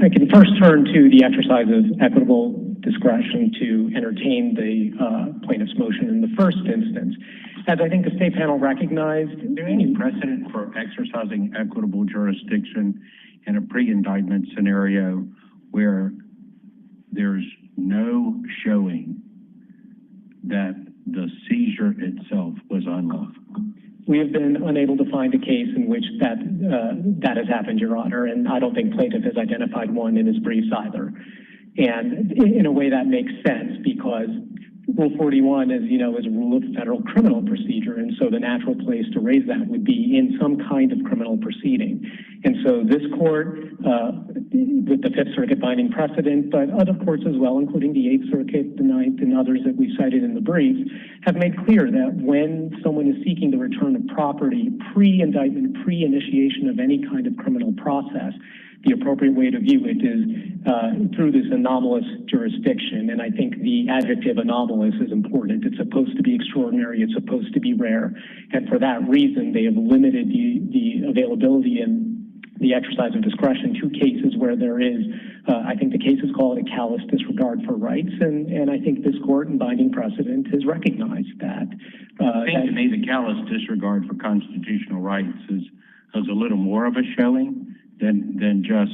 I can first turn to the exercise of equitable discretion to entertain the plaintiff's motion in the first instance. As I think the state panel recognized, is there any precedent for exercising equitable jurisdiction in a pre-indictment scenario where there's no showing that the seizure itself was unlawful? We have been unable to find a case in which that has happened, Your Honor, and I don't think plaintiff has identified one in his briefs either. And in a way that makes sense because Rule 41, as you know, is a rule of federal criminal procedure, and so the natural place to raise that would be in some kind of criminal proceeding. And so this court, with the Fifth Circuit binding precedent, but other courts as well, including the Eighth Circuit, the Ninth, and others that we cited in the brief, have made clear that when someone is seeking the return of property pre-indictment, pre-initiation of any kind of criminal process, the appropriate way to view it is through this anomalous jurisdiction. And I think the adjective anomalous is important. It's supposed to be extraordinary. It's supposed to be rare. And for that reason, they have limited the availability and the exercise of discretion to cases where there is, I think the cases call it a callous disregard for rights. And I think this court in binding precedent has recognized that. It seems to me the callous disregard for constitutional rights is a little more of a showing than just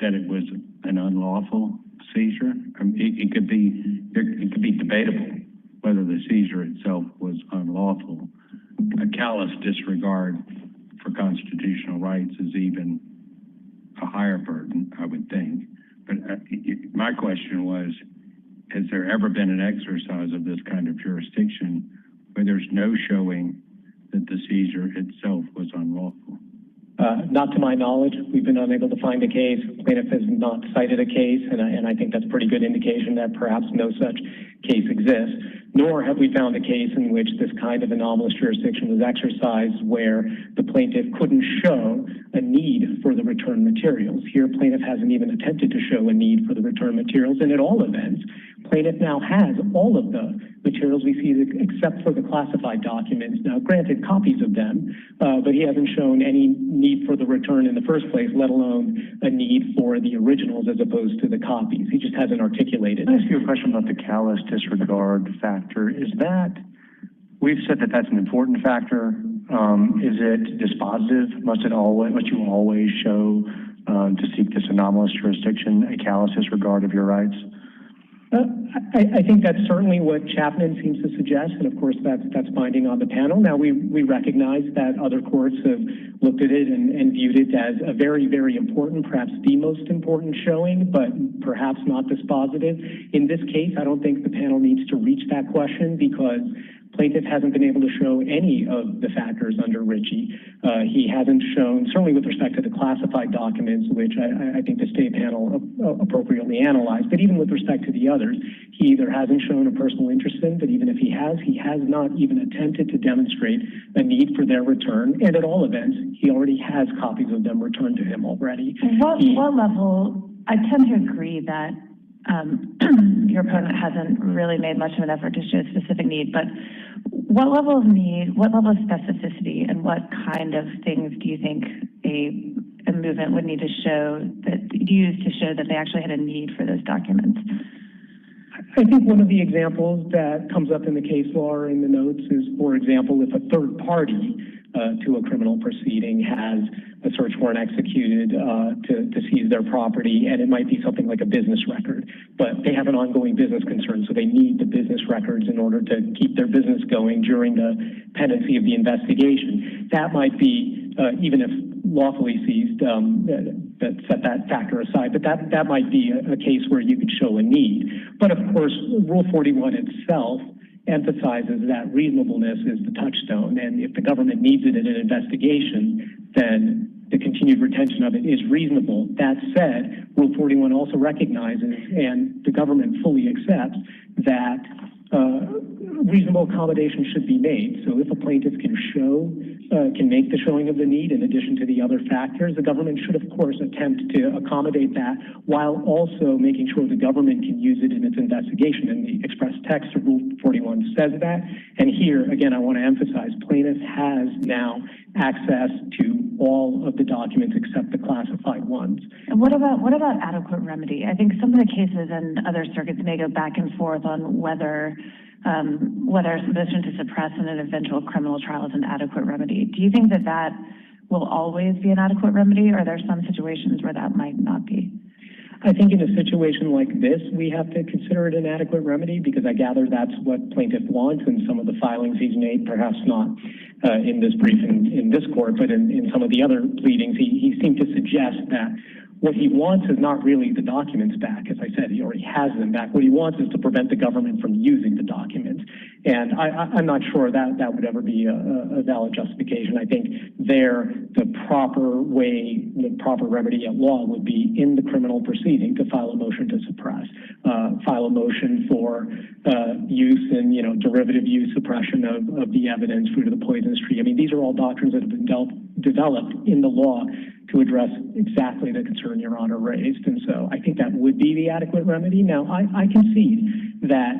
that it was an unlawful seizure. I mean, it could be debatable whether the seizure itself was unlawful. A callous disregard for constitutional rights is even a higher burden, I would think. But my question was, has there ever been an exercise of this kind of jurisdiction where there's no showing that the seizure itself was unlawful? Not to my knowledge. We've been unable to find a case. Plaintiff has not cited a case, and I think that's a pretty good indication that perhaps no such case exists. Nor have we found a case in which this kind of anomalous jurisdiction was exercised where the plaintiff couldn't show a need for the return materials. Here, plaintiff hasn't even attempted to show a need for the return materials, and at all events, plaintiff now has all of the materials we see except for the classified documents. Now, granted, copies of them, but he hasn't shown any need for the return in the first place, let alone a need for the originals as opposed to the copies. He just hasn't articulated. Can I ask you a question about the callous disregard factor? Is that, we've said that that's an important factor. Is it dispositive? Must you always show to seek this anomalous jurisdiction a callous disregard of your rights? I think that's certainly what Chapman seems to suggest, and of course that's binding on the panel. Now we recognize that other courts have looked at it and viewed it as a very, very important, perhaps the most important showing, but perhaps not dispositive. In this case, I don't think the panel needs to reach that question because plaintiff hasn't been able to show any of the factors under Ritchie. He hasn't shown, certainly with respect to the classified documents, which I think the state panel appropriately analyzed, but even with respect to the others, he either hasn't shown a personal interest in, but even if he has not even attempted to demonstrate a need for their return, and at all events, he already has copies of them returned to him already. What level, I tend to agree that your opponent hasn't really made much of an effort to show a specific need, but what level of need, what level of specificity, and what kind of things do you think a movement would need to show, that use to show that they actually had a need for those documents? I think one of the examples that comes up in the case law or in the notes is, for example, if a third party to a criminal proceeding has a search warrant executed to seize their property, and it might be something like a business record, but they have an ongoing business concern, so they need the business records in order to keep their business going during the pendency of the investigation. That might be, even if lawfully seized, set that factor aside, but that might be a case where you could show a need. But of course, Rule 41 itself emphasizes that reasonableness is the touchstone, and if the government needs it in an investigation, then the continued retention of it is reasonable. That said, Rule 41 also recognizes, and the government fully accepts, that reasonable accommodation should be made. So if a plaintiff can make the showing of the need in addition to the other factors, the government should, of course, attempt to accommodate that while also making sure the government can use it in its investigation. And the express text of Rule 41 says that. And here, again, I want to emphasize, plaintiff has now access to all of the documents except the classified ones. And what about adequate remedy? I think some of the cases in other circuits may go back and forth on whether a motion to suppress in an eventual criminal trial is an adequate remedy. Do you think that that will always be an adequate remedy, or are there some situations where that might not be? I think in a situation like this, we have to consider it an adequate remedy because I gather that's what plaintiff wants in some of the filings he's made, perhaps not in this brief in this court, but in some of the other pleadings, he seemed to suggest that what he wants is not really the documents back. As I said, he already has them back. What he wants is to prevent the government from using the documents. And I'm not sure that would ever be a valid justification. I think the proper way, the proper remedy at law would be in the criminal proceeding to file a motion to suppress, file a motion for use and, derivative use, suppression of the evidence, fruit of the poisonous tree. I mean, these are all doctrines that have been developed in the law to address exactly the concern Your Honor raised. And so I think that would be the adequate remedy. Now, I concede that,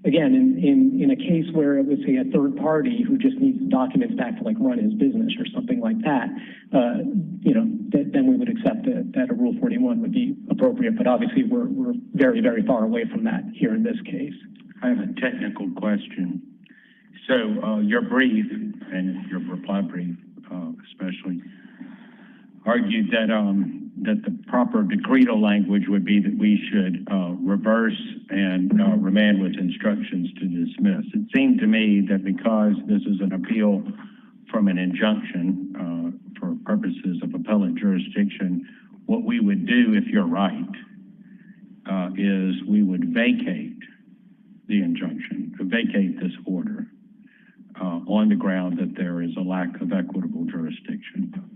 again, in a case where it was, say, a third party who just needs documents back to, run his business or something like that, then we would accept that a Rule 41 would be appropriate. But obviously, we're very, very far away from that here in this case. I have a technical question. So your brief, and your reply brief especially, argued that that the proper decretal language would be that we should reverse and remand with instructions to dismiss. It seemed to me that because this is an appeal from an injunction for purposes of appellate jurisdiction, what we would do, if you're right, is we would vacate the injunction, vacate this order on the ground that there is a lack of equitable jurisdiction.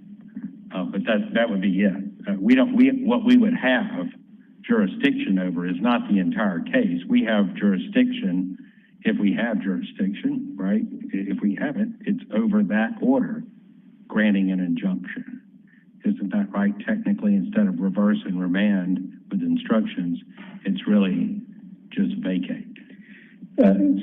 But that would be it. What we would have jurisdiction over is not the entire case. We have jurisdiction if we have jurisdiction, right? If we haven't, it's over that order granting an injunction. Isn't that right? Technically, instead of reverse and remand with instructions, it's really just vacate.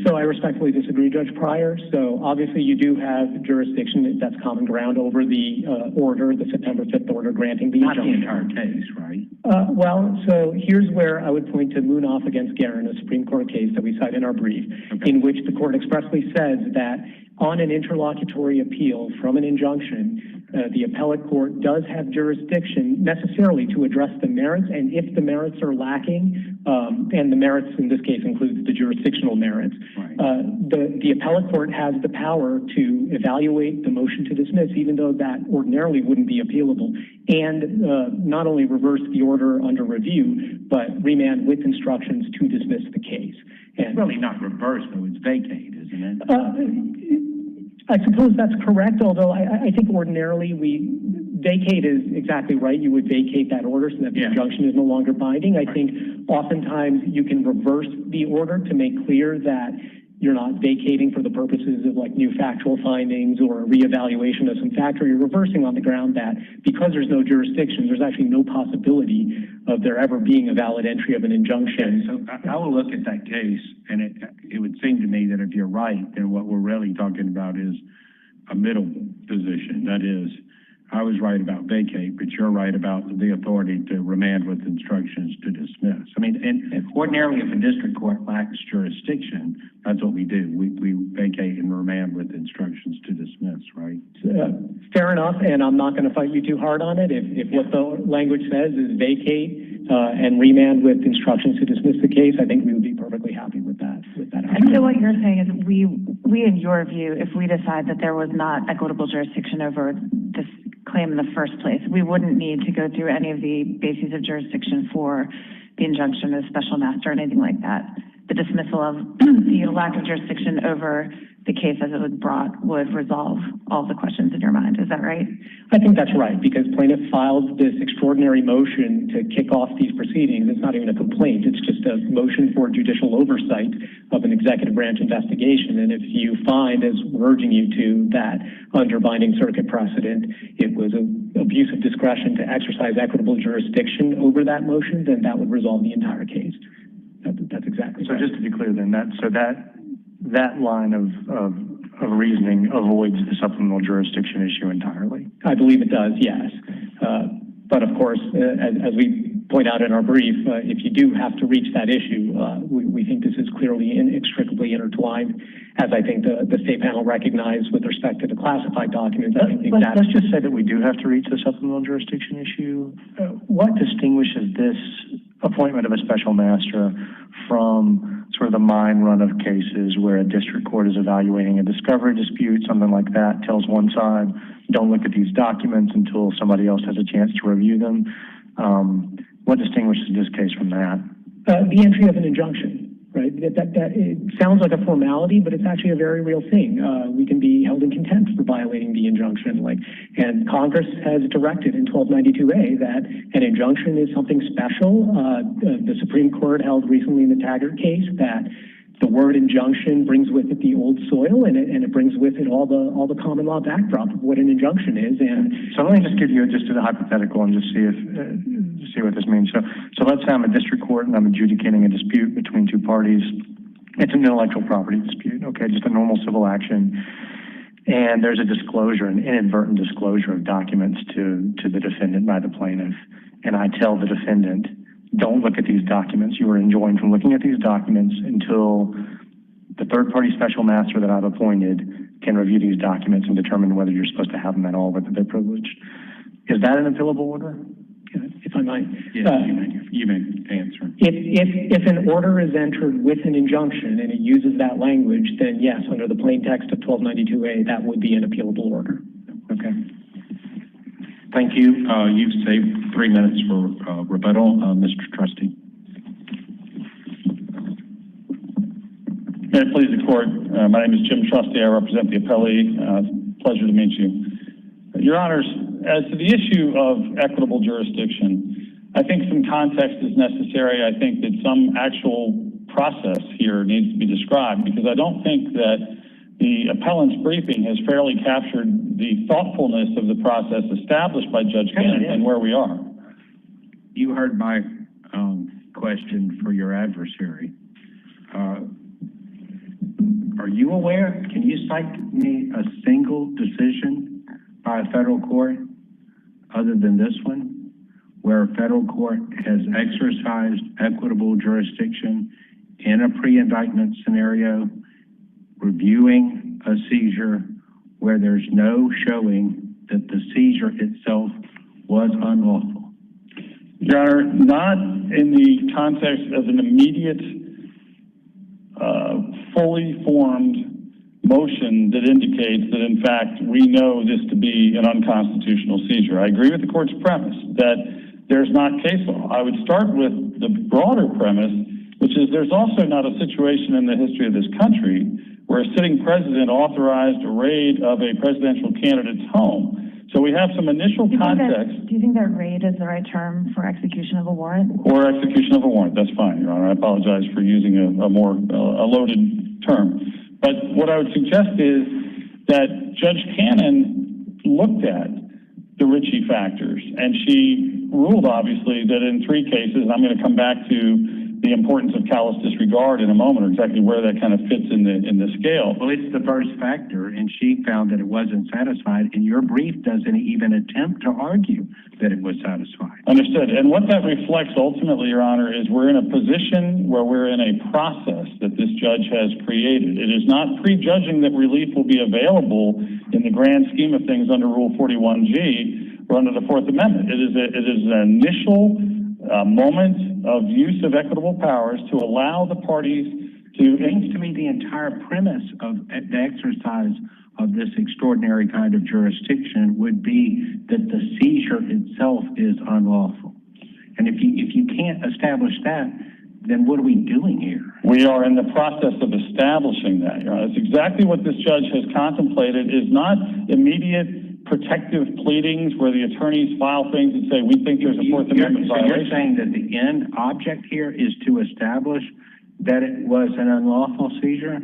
So I respectfully disagree, Judge Pryor. So obviously you do have jurisdiction, that's common ground, over the order, the September 5th order granting the injunction. Not the entire case, right? Well, so here's where I would point to Munaf against Guerin, a Supreme Court case that we cite in our brief, in which the court expressly says that on an interlocutory appeal from an injunction, the appellate court does have jurisdiction necessarily to address the merits, and if the merits are lacking, and the merits in this case includes the jurisdictional merits, right. The appellate court has the power to evaluate the motion to dismiss, even though that ordinarily wouldn't be appealable, and not only reverse the order under review, but remand with instructions to dismiss the case. And it's really not reverse, though, it's vacate, isn't it? I suppose that's correct, although I think ordinarily vacate is exactly right. You would vacate that order so that the injunction is no longer binding. I think oftentimes you can reverse the order to make clear that you're not vacating for the purposes of new factual findings or a reevaluation of some factor. You're reversing on the ground that because there's no jurisdiction, there's actually no possibility of there ever being a valid entry of an injunction. So I will look at that case, and it would seem to me that if you're right, then what we're really talking about is a middle position. That is, I was right about vacate, but you're right about the authority to remand with instructions to dismiss. I mean, and ordinarily, if a district court lacks jurisdiction, that's what we do. We vacate and remand with instructions to dismiss, right? Fair enough, and I'm not going to fight you too hard on it. If what the language says is vacate and remand with instructions to dismiss the case, I think we would be perfectly happy with that. And so what you're saying is we, in your view, if we decide that there was not equitable jurisdiction over this claim in the first place, we wouldn't need to go through any of the bases of jurisdiction for the injunction of special master or anything like that. The dismissal of the lack of jurisdiction over the case as it was brought would resolve all the questions in your mind. Is that right? I think that's right, because plaintiff filed this extraordinary motion to kick off these proceedings. It's not even a complaint. It's just a motion for judicial oversight of an executive branch investigation. And if you find, as we're urging you to, that under binding circuit precedent, it was an abuse of discretion to exercise equitable jurisdiction over that motion, then that would resolve the entire case. That's exactly so right. Just to be clear then, that line of reasoning avoids the supplemental jurisdiction issue entirely? I believe it does, yes. But of course, as we point out in our brief, if you do have to reach that issue, we think this is clearly inextricably intertwined, as I think the state panel recognized with respect to the classified documents. Let's just say that we do have to reach the supplemental jurisdiction issue. What distinguishes this appointment of a special master from sort of the mine run of cases where a district court is evaluating a discovery dispute, something like that, tells one side, don't look at these documents until somebody else has a chance to review them? What distinguishes this case from that? The entry of an injunction, right? That it sounds like a formality, but it's actually a very real thing. We can be held in contempt for violating the injunction, and Congress has directed in 1292A that an injunction is something special. The Supreme Court held recently in the Taggart case that the word injunction brings with it the old soil, and it brings with it all the common law backdrop of what an injunction is. And so let me just give you just a hypothetical and just see what this means. So let's say I'm a district court and I'm adjudicating a dispute between two parties. It's an intellectual property dispute, okay, just a normal civil action. And there's a disclosure, an inadvertent disclosure of documents to the defendant by the plaintiff. And I tell the defendant, don't look at these documents. You are enjoined from looking at these documents until the third-party special master that I've appointed can review these documents and determine whether you're supposed to have them at all, whether they're privileged. Is that an appealable order? If I might. Yes, you may answer. If an order is entered with an injunction and it uses that language, then yes, under the plain text of 1292A, that would be an appealable order. Okay. Thank you. You've saved 3 minutes for rebuttal. Mr. Trustee. May it please the court. My name is Jim Trustee. I represent the appellee. Pleasure to meet you. Your Honors, as to the issue of equitable jurisdiction, I think some context is necessary. I think that some actual process here needs to be described, because I don't think that the appellant's briefing has fairly captured the thoughtfulness of the process established by Judge Cannon and where we are. You heard my question for your adversary. Are you aware? Can you cite me a single decision by a federal court other than this one where a federal court has exercised equitable jurisdiction in a pre-indictment scenario, reviewing a seizure where there's no showing that the seizure itself was unlawful? Your Honor, not in the context of an immediate, fully formed motion that indicates that, in fact, we know this to be an unconstitutional seizure. I agree with the court's premise that there's not case law. I would start with the broader premise, which is there's also not a situation in the history of this country where a sitting president authorized a raid of a presidential candidate's home. So we have some initial context. Do you think that raid is the right term for execution of a warrant? Or execution of a warrant. That's fine, Your Honor. I apologize for using a more loaded term. But what I would suggest is that Judge Cannon looked at the Ritchie factors, and she ruled, obviously, that in 3 cases, and I'm going to come back to the importance of callous disregard in a moment, or exactly where that kind of fits in the scale. Well, it's the first factor, and she found that it wasn't satisfied, and your brief doesn't even attempt to argue that it was satisfied. Understood. And what that reflects ultimately, Your Honor, is we're in a position where we're in a process that this judge has created. It is not prejudging that relief will be available in the grand scheme of things under Rule 41G or under the Fourth Amendment. It is an initial moment of use of equitable powers to allow the parties to... It seems to me the entire premise of the exercise of this extraordinary kind of jurisdiction would be that the seizure itself is unlawful. And if you can't establish that, then what are we doing here? We are in the process of establishing that, Your Honor. That's exactly what this judge has contemplated, is not immediate protective pleadings where the attorneys file things and say, we think there's a Fourth Amendment violation. So you're saying that the end object here is to establish that it was an unlawful seizure?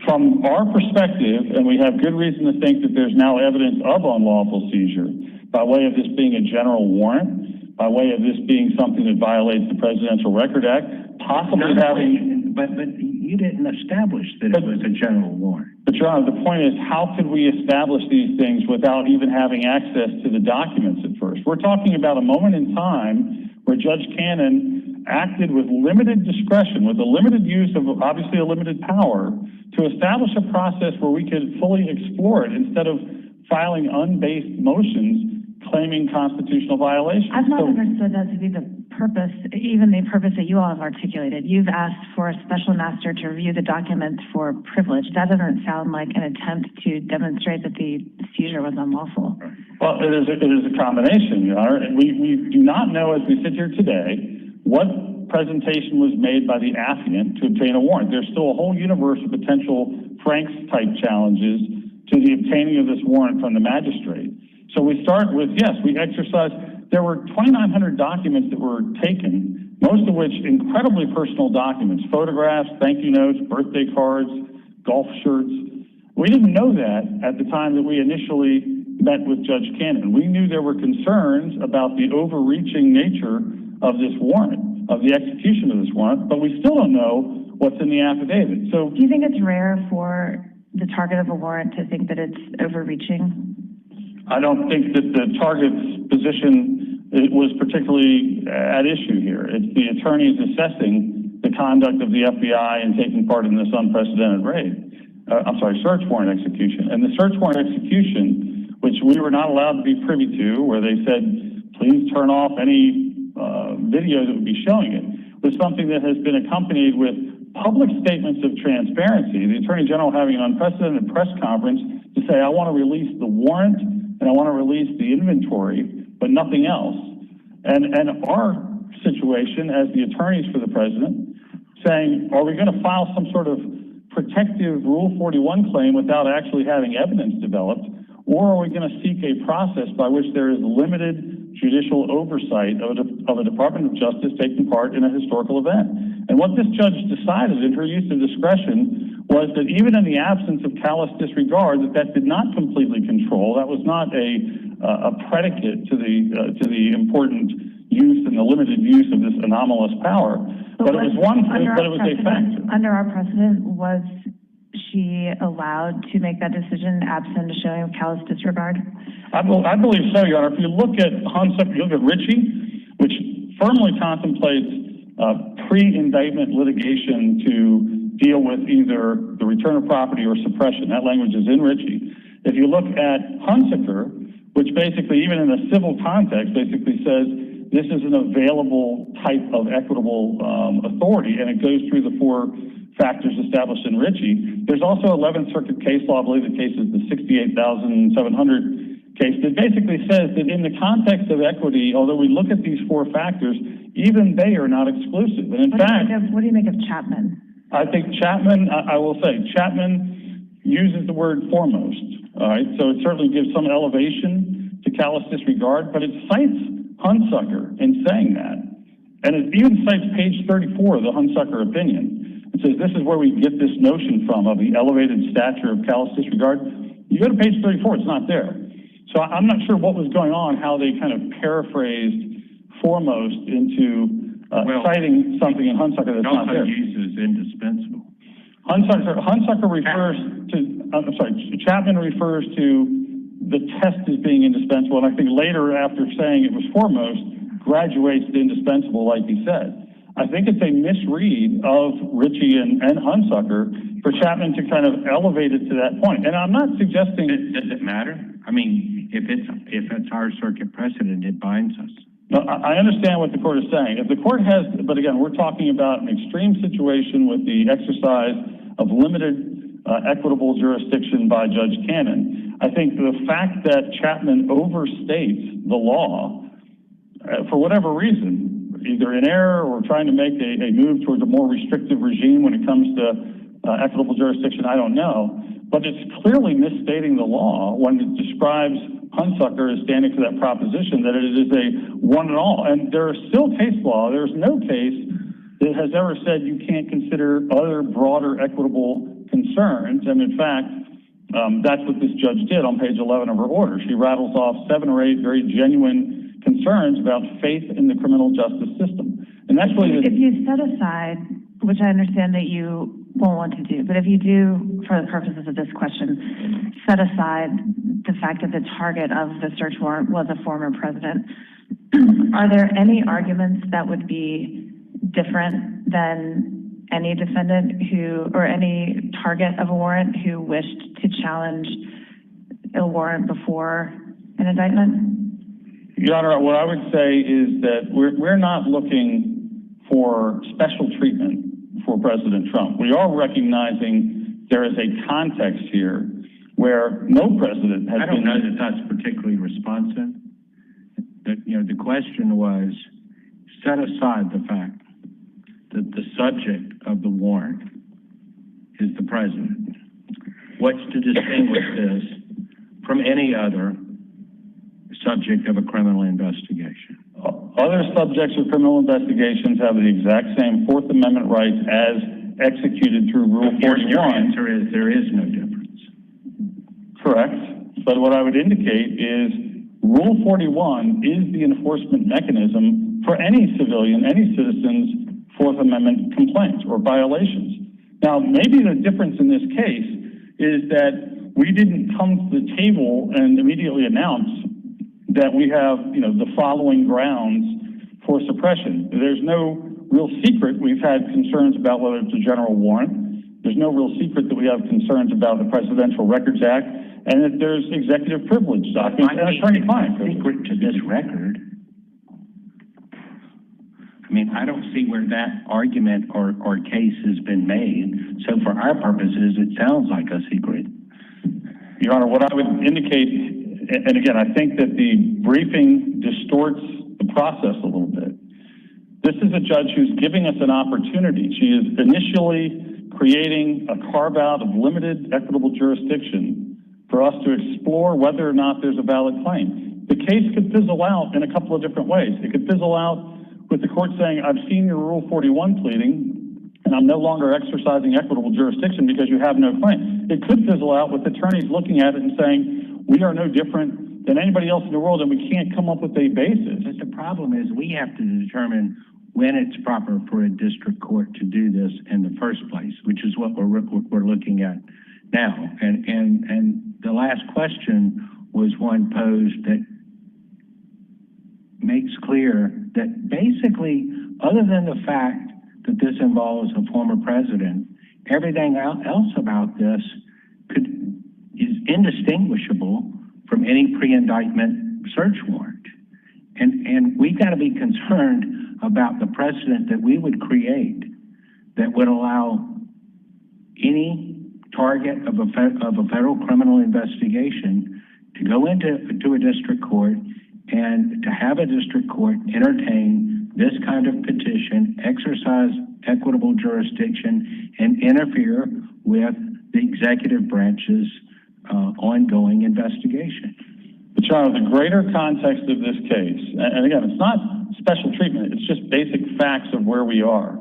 From our perspective, and we have good reason to think that there's now evidence of unlawful seizure, by way of this being a general warrant, by way of this being something that violates the Presidential Record Act, possibly having... But you didn't establish that it was a general warrant. But, Your Honor, the point is, how could we establish these things without even having access to the documents at first? officers. We're talking about a moment in time where Judge Cannon acted with limited discretion, with a limited use of obviously a limited power, to establish a process where we could fully explore it instead of filing unbased motions claiming constitutional violations. I've not understood that to be the purpose, even the purpose that you all have articulated. You've asked for a special master to review the documents for privilege. That doesn't sound like an attempt to demonstrate that the seizure was unlawful. Well, it is a combination, Your Honor. And we do not know, as we sit here today, what presentation was made by the affiant to obtain a warrant. There's still a whole universe of potential Franks-type challenges to the obtaining of this warrant from the magistrate. So we start with, yes, we exercised, there were 2,900 documents that were taken, most of which incredibly personal documents, photographs, thank you notes, birthday cards, golf shirts. We didn't know that at the time that we initially met with Judge Cannon. We knew there were concerns about the overreaching nature of this warrant, of the execution of this warrant, but we still don't know what's in the affidavit. So, do you think it's rare for the target of a warrant to think that it's overreaching? I don't think that the target's position was particularly at issue here. It's the attorneys assessing the conduct of the FBI and taking part in this unprecedented search warrant execution. And the search warrant execution, which we were not allowed to be privy to, where they said, please turn off any video that would be showing it, was something that has been accompanied with public statements of transparency. The Attorney General having an unprecedented press conference to say, I want to release the warrant and I want to release the inventory, but nothing else. And our situation as the attorneys for the president saying, are we going to file some sort of protective Rule 41 claim without actually having evidence developed, or are we going to seek a process by which there is limited judicial oversight of a Department of Justice taking part in a historical event? And what this judge decided in her use of discretion was that even in the absence of callous disregard, that did not completely control. That was not a predicate to the important use and the limited use of this anomalous power. But it was a factor. Under our precedent, was she allowed to make that decision absent a showing of callous disregard? I believe so, Your Honor. If you look at Hunsucker, you look at Ritchie, which firmly contemplates pre-indictment litigation to deal with either the return of property or suppression. That language is in Ritchie. If you look at Hunsucker, which basically, even in a civil context, basically says this is an available type of equitable authority, and it goes through the four factors established in Ritchie. There's also 11th Circuit case law, I believe the case is the 68,700 case, that basically says that in the context of equity, although we look at these four factors, even they are not exclusive. And in fact, what do you make of Chapman? I think Chapman, I will say, Chapman uses the word foremost, all right? So it certainly gives some elevation to callous disregard, but it cites Hunsucker in saying that. And it even cites page 34 of the Hunsucker opinion. It says this is where we get this notion from of the elevated stature of callous disregard. You go to page 34, it's not there. So I'm not sure what was going on, how they kind of paraphrased foremost into citing something in Hunsucker that's not there. Use is indispensable. Hunsucker refers to, Chapman refers to the test as being indispensable, and I think later, after saying it was foremost, graduates to indispensable, like he said. I think it's a misread of Ritchie and Hunsucker for Chapman to kind of elevate it to that point. And I'm not suggesting... Does it matter? I mean, if it's our circuit precedent, it binds us. No, I understand what the court is saying. If the court has, but again, we're talking about an extreme situation with the exercise of limited equitable jurisdiction by Judge Cannon. I think the fact that Chapman overstates the law, for whatever reason, either in error or trying to make a move towards a more restrictive regime when it comes to equitable jurisdiction, I don't know. But it's clearly misstating the law when it describes Hunsucker as standing for that proposition that it is a one and all. And there are still case law. There's no case that has ever said you can't consider other broader equitable concerns. And in fact, that's what this judge did on page 11 of her order. She rattles off 7 or 8 very genuine concerns about faith in the criminal justice system. And that's really... If you set aside, which I understand that you won't want to do. But if you do, for the purposes of this question, set aside the fact that the target of the search warrant was a former president, are there any arguments that would be different than any defendant or any target of a warrant who wished to challenge a warrant before an indictment? Your Honor, what I would say is that we're not looking for special treatment for President Trump. We are recognizing there is a context here where no president has been... I don't know that that's particularly responsive. The question was, set aside the fact that the subject of the warrant is the president. What's to distinguish this from any other subject of a criminal investigation? Other subjects of criminal investigations have the exact same Fourth Amendment rights as executed through Rule 41. Your answer is there is no difference. Correct. But what I would indicate is Rule 41 is the enforcement mechanism for any civilian, any citizen's Fourth Amendment complaints or violations. Now, maybe the difference in this case is that we didn't come to the table and immediately announce that we have, the following grounds for suppression. There's no real secret we've had concerns about whether it's a general warrant. There's no real secret that we have concerns about the Presidential Records Act, and that there's executive privilege documents and attorney-client privilege. Secret to this record. I mean, I don't see where that argument or case has been made. So for our purposes, it sounds like a secret. Your Honor, what I would indicate, and again, I think that the briefing distorts the process a little bit. This is a judge who's giving us an opportunity. She is initially creating a carve-out of limited equitable jurisdiction for us to explore whether or not there's a valid claim. The case could fizzle out in a couple of different ways. It could fizzle out with the court saying, I've seen your Rule 41 pleading, and I'm no longer exercising equitable jurisdiction because you have no claim. It could fizzle out with attorneys looking at it and saying, we are no different than anybody else in the world, and we can't come up with a basis. But the problem is we have to determine when it's proper for a district court to do this in the first place, which is what we're looking at now. And the last question was one posed that makes clear that basically, other than the fact that this involves a former president, everything else about this is indistinguishable from any pre-indictment search warrant. And we've got to be concerned about the precedent that we would create that would allow any target of a federal criminal investigation to go into a district court and to have a district court entertain this kind of petition, exercise equitable jurisdiction, and interfere with the executive branch's ongoing investigation. But, Your Honor, the greater context of this case, and again, it's not special treatment, it's just basic facts of where we are.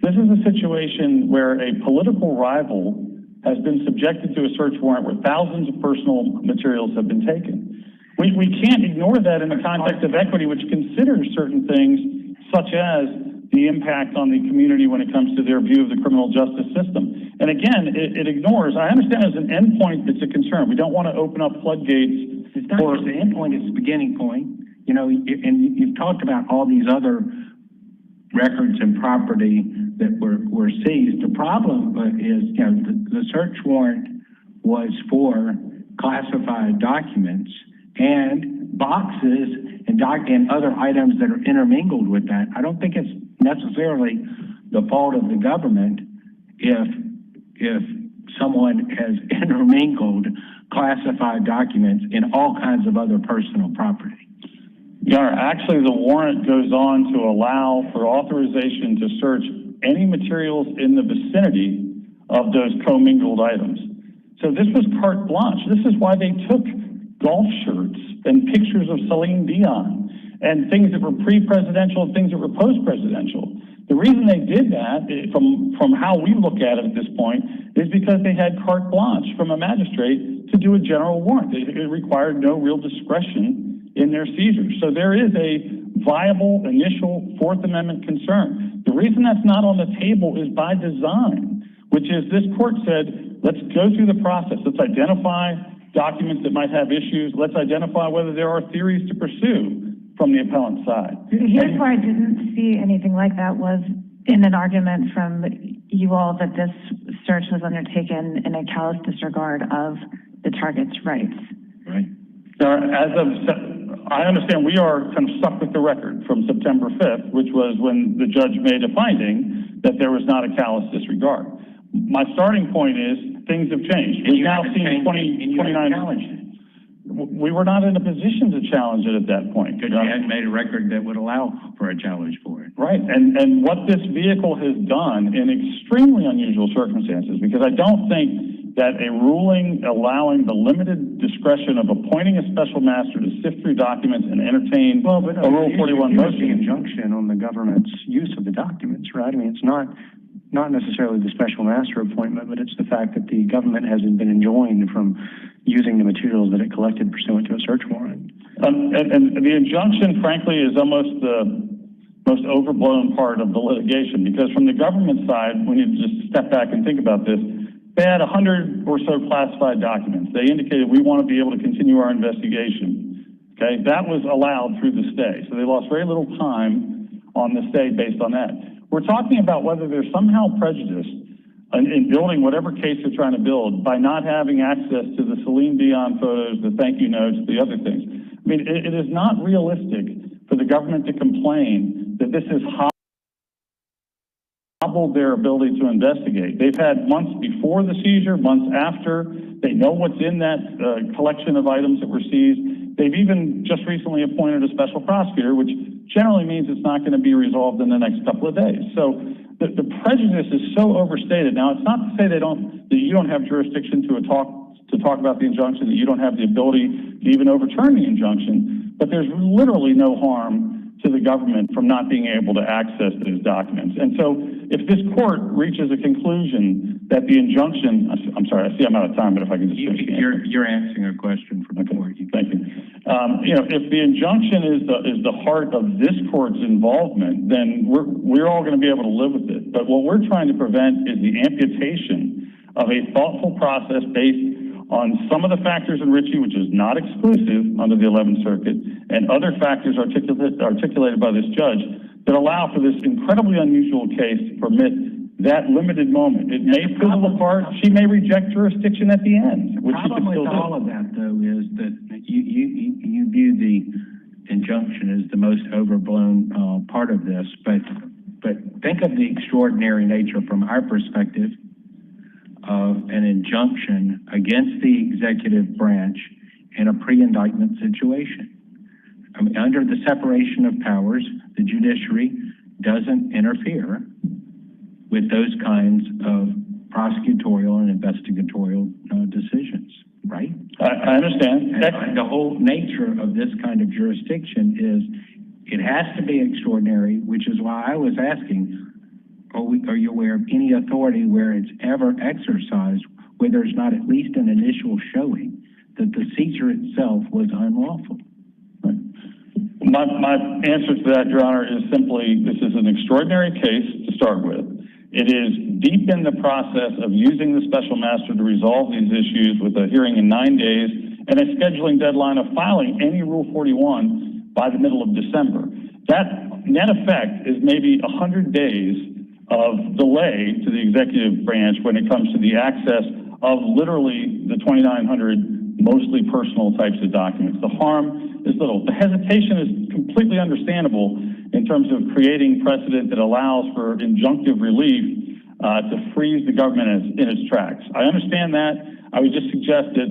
This is a situation where a political rival has been subjected to a search warrant where thousands of personal materials have been taken. We can't ignore that in the context of equity, which considers certain things, such as the impact on the community when it comes to their view of the criminal justice system. And again, it ignores, I understand as an endpoint it's a concern. We don't want to open up floodgates. It's not just the endpoint, it's the beginning point. And you've talked about all these other records and property that were seized. The problem is, the search warrant was for classified documents and boxes and other items that are intermingled with that. I don't think it's necessarily the fault of the government if someone has intermingled classified documents in all kinds of other personal property. Your Honor, actually the warrant goes on to allow for authorization to search any materials in the vicinity of those commingled items. So this was carte blanche. This is why they took golf shirts and pictures of Celine Dion and things that were pre-presidential and things that were post-presidential. The reason they did that, from how we look at it at this point, is because they had carte blanche from a magistrate to do a general warrant. It required no real discretion in their seizures. So there is a viable initial Fourth Amendment concern. The reason that's not on the table is by design. which is this court said, let's go through the process. Let's identify documents that might have issues. Let's identify whether there are theories to pursue from the appellant's side. Here's where I didn't see anything like that was in an argument from you all that this search was undertaken in a callous disregard of the target's rights. Right. I understand we are kind of stuck with the record from September 5th, which was when the judge made a finding that there was not a callous disregard. My starting point is things have changed. We've now seen 29. We were not in a position to challenge it at that point. Because you hadn't made a record that would allow for a challenge for it. Right. And what this vehicle has done in extremely unusual circumstances, because I don't think that a ruling allowing the limited discretion of appointing a special master to sift through documents and entertain a Rule 41 motion. The injunction on the government's use of the documents, right? I mean, it's not necessarily the special master appointment, but it's the fact that the government hasn't been enjoined from using the materials that it collected pursuant to a search warrant. And the injunction, frankly, is almost the most overblown part of the litigation, because from the government side, when you just step back and think about this, they had 100 or so classified documents. They indicated we want to be able to continue our investigation. Okay, that was allowed through the stay. So they lost very little time on the stay based on that. We're talking about whether there's somehow prejudice in building whatever case they're trying to build by not having access to the Celine Dion photos, the thank you notes, the other things. I mean, it is not realistic for the government to complain that this has hobbled their ability to investigate. They've had months before the seizure, months after. They know what's in that collection of items that were seized. They've even just recently appointed a special prosecutor, which generally means it's not going to be resolved in the next couple of days. So the prejudice is so overstated. Now, it's not to say that you don't have jurisdiction to talk about the injunction, that you don't have the ability to even overturn the injunction, but there's literally no harm to the government from not being able to access those documents. And so if this court reaches a conclusion that the injunction, I'm sorry, I see I'm out of time, but if I can just finish. You're answering a question from the court. Thank you. If the injunction is the heart of this court's involvement, then we're all going to be able to live with it. But what we're trying to prevent is the amputation of a thoughtful process based on some of the factors in Ritchie, which is not exclusive under the 11th Circuit, and other factors articulated by this judge that allow for this incredibly unusual case to permit that limited moment. It may fizzle apart. She may reject jurisdiction at the end. The problem with all of that, though, is that you view the injunction as the most overblown part of this, but think of the extraordinary nature from our perspective of an injunction against the executive branch in a pre-indictment situation. I mean, under the separation of powers, the judiciary doesn't interfere with those kinds of prosecutorial and investigatorial decisions, right? I understand. And the whole nature of this kind of jurisdiction is it has to be extraordinary, which is why I was asking, are you aware of any authority where it's ever exercised where there's not at least an initial showing that the seizure itself was unlawful? Right. My answer to that, Your Honor, is simply this is an extraordinary case to start with. It is deep in the process of using the special master to resolve these issues with a hearing in 9 days and a scheduling deadline of filing any Rule 41 by the middle of December. That net effect is maybe 100 days of delay to the executive branch when it comes to the access of literally the 2,900 mostly personal types of documents. The harm is little. The hesitation is completely understandable in terms of creating precedent that allows for injunctive relief to freeze the government in its tracks. I understand that. I would just suggest that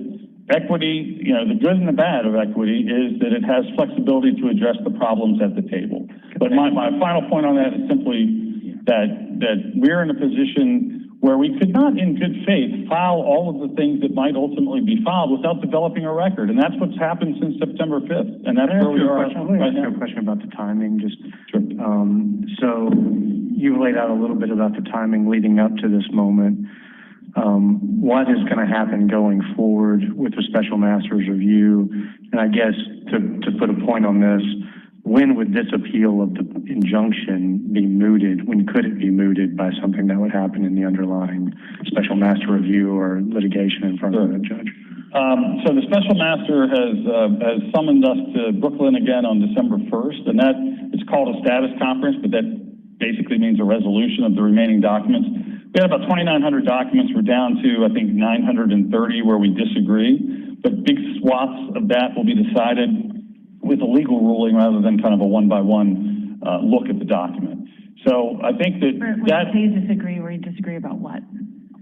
equity, the good and the bad of equity is that it has flexibility to address the problems at the table. But my final point on that is simply that we're in a position where we could not in good faith file all of the things that might ultimately be filed without developing a record. And that's what's happened since September 5th. And that's where we are right now. Let me ask you a question about the timing. Sure. So you've laid out a little bit about the timing leading up to this moment. What is going to happen going forward with the special master's review? And I guess to put a point on this, when would this appeal of the injunction be mooted? When could it be mooted by something that would happen in the underlying special master review or litigation in front of the judge? So the special master has summoned us to Brooklyn again on December 1st, and that it's called a status conference, but that basically means a resolution of the remaining documents. We had about 2,900 documents. We're down to, I think, 930 where we disagree, but big swaths of that will be decided with a legal ruling rather than kind of a one-by-one look at the document. So I think that when you disagree, where you disagree about what?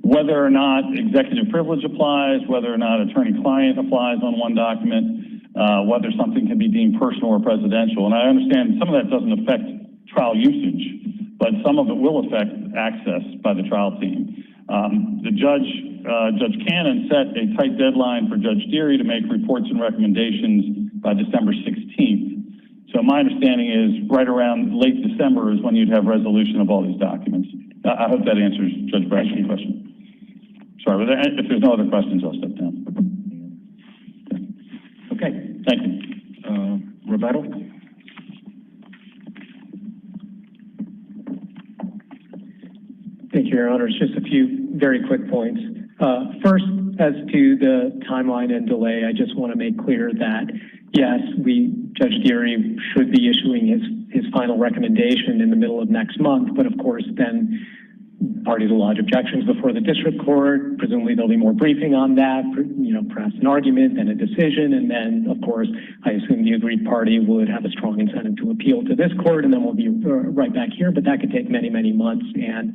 Whether or not executive privilege applies, whether or not attorney-client applies on one document, whether something can be deemed personal or presidential. And I understand some of that doesn't affect trial usage, but some of it will affect access by the trial team. The Judge Cannon set a tight deadline for Judge Deary to make reports and recommendations by December 16th. So my understanding is right around late December is when you'd have resolution of all these documents. I hope that answers Judge Bradshaw question. Sorry, if there's no other questions, I'll step down. Okay. Thank you. Rebuttal? Thank you, Your Honors. Just a few very quick points. First, as to the timeline and delay, I just want to make clear that, yes, Judge Deary should be issuing his final recommendation in the middle of next month, but of course then parties will lodge objections before the district court. Presumably there'll be more briefing on that, perhaps an argument, then a decision, and then, of course, I assume the aggrieved party would have a strong incentive to appeal to this court, and then we'll be right back here, but that could take many, many months, and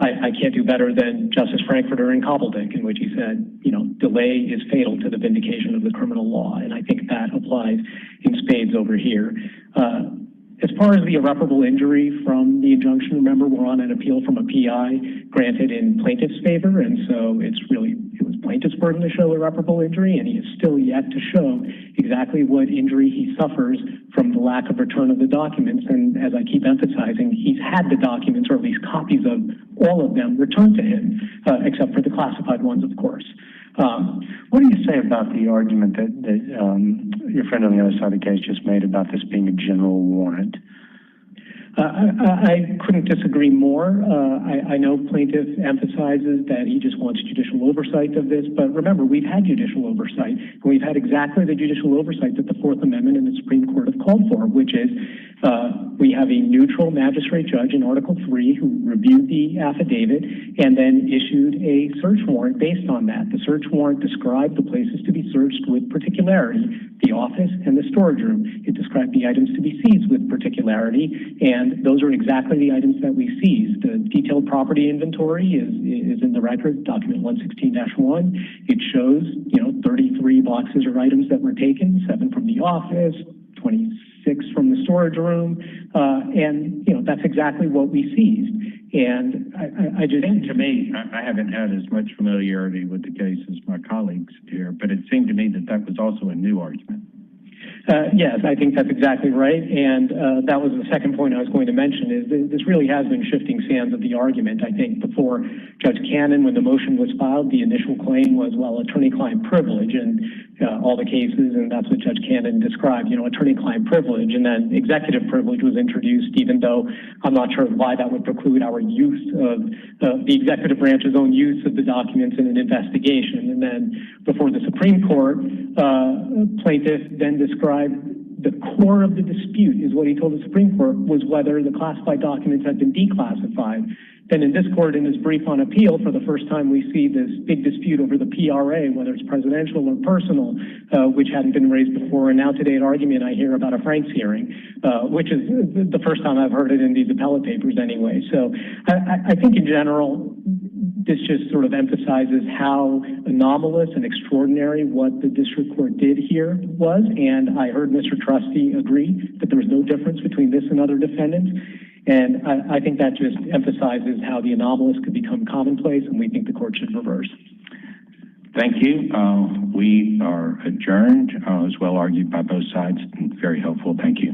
I can't do better than Justice Frankfurter in Cobbledick, in which he said, delay is fatal to the vindication of the criminal law, and I think that applies in spades over here. As far as the irreparable injury from the injunction, remember, we're on an appeal from a PI granted in plaintiff's favor, and so it was plaintiff's burden to show irreparable injury, and he is still yet to show exactly what injury he suffers from the lack of return of the documents. And as I keep emphasizing, he's had the documents, or at least copies of all of them, returned to him, except for the classified ones, of course. What do you say about the argument that your friend on the other side of the case just made about this being a general warrant? I couldn't disagree more. I know plaintiff emphasizes that he just wants judicial oversight of this, but remember, we've had judicial oversight, and we've had exactly the judicial oversight that the Fourth Amendment and the Supreme Court have called for, which is we have a neutral magistrate judge in Article 3 who reviewed the affidavit and then issued a search warrant based on that. The search warrant described the places to be searched with particularity, the office and the storage room. It described the items to be seized with particularity, and those are exactly the items that we seized. The detailed property inventory is in the record, document 116-1. It shows, 33 boxes or items that were taken, 7 from the office, 26 from the storage room, and that's exactly what we seized. And I just seemed to me, I haven't had as much familiarity with the case as my colleagues here, but it seemed to me that was also a new argument. Yes, I think that's exactly right, and that was the second point I was going to mention, is this really has been shifting sands of the argument. I think before Judge Cannon, when the motion was filed, the initial claim was, well, attorney-client privilege, and all the cases, and that's what Judge Cannon described, attorney-client privilege, and then executive privilege was introduced, even though I'm not sure why that would preclude our use of the executive branch's own use of the documents in an investigation. And then before the Supreme Court, plaintiff then described the core of the dispute is what he told the Supreme Court was whether the classified documents had been declassified. Then in this court, in his brief on appeal, for the first time we see this big dispute over the PRA, whether it's presidential or personal, which hadn't been raised before. And now today at argument, I hear about a Franks hearing, which is the first time I've heard it in these appellate papers anyway. So I think in general, this just sort of emphasizes how anomalous and extraordinary what the district court did here was. And I heard Mr. Trustee agree that there was no difference between this and other defendants. And I think that just emphasizes how the anomalous could become commonplace, and we think the court should reverse. Thank you. We are adjourned, as well argued by both sides. Very helpful. Thank you.